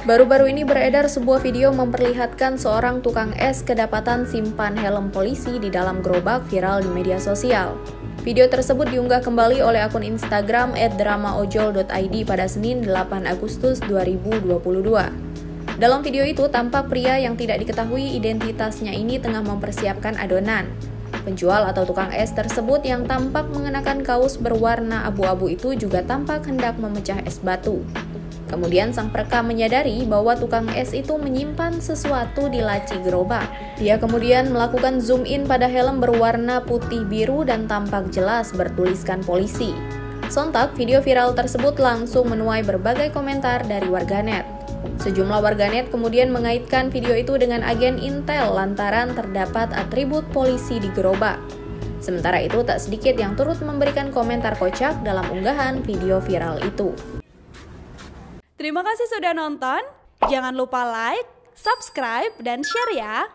Baru-baru ini beredar sebuah video memperlihatkan seorang tukang es kedapatan simpan helm polisi di dalam gerobak viral di media sosial. Video tersebut diunggah kembali oleh akun Instagram @dramaojol.id pada Senin 8 Agustus 2022. Dalam video itu tampak pria yang tidak diketahui identitasnya ini tengah mempersiapkan adonan. Penjual atau tukang es tersebut yang tampak mengenakan kaos berwarna abu-abu itu juga tampak hendak memecah es batu. Kemudian sang perekam menyadari bahwa tukang es itu menyimpan sesuatu di laci gerobak. Dia kemudian melakukan zoom in pada helm berwarna putih biru dan tampak jelas bertuliskan polisi. Sontak, video viral tersebut langsung menuai berbagai komentar dari warganet. Sejumlah warganet kemudian mengaitkan video itu dengan agen Intel lantaran terdapat atribut polisi di gerobak. Sementara itu, tak sedikit yang turut memberikan komentar kocak dalam unggahan video viral itu. Terima kasih sudah nonton. Jangan lupa like, subscribe, dan share ya.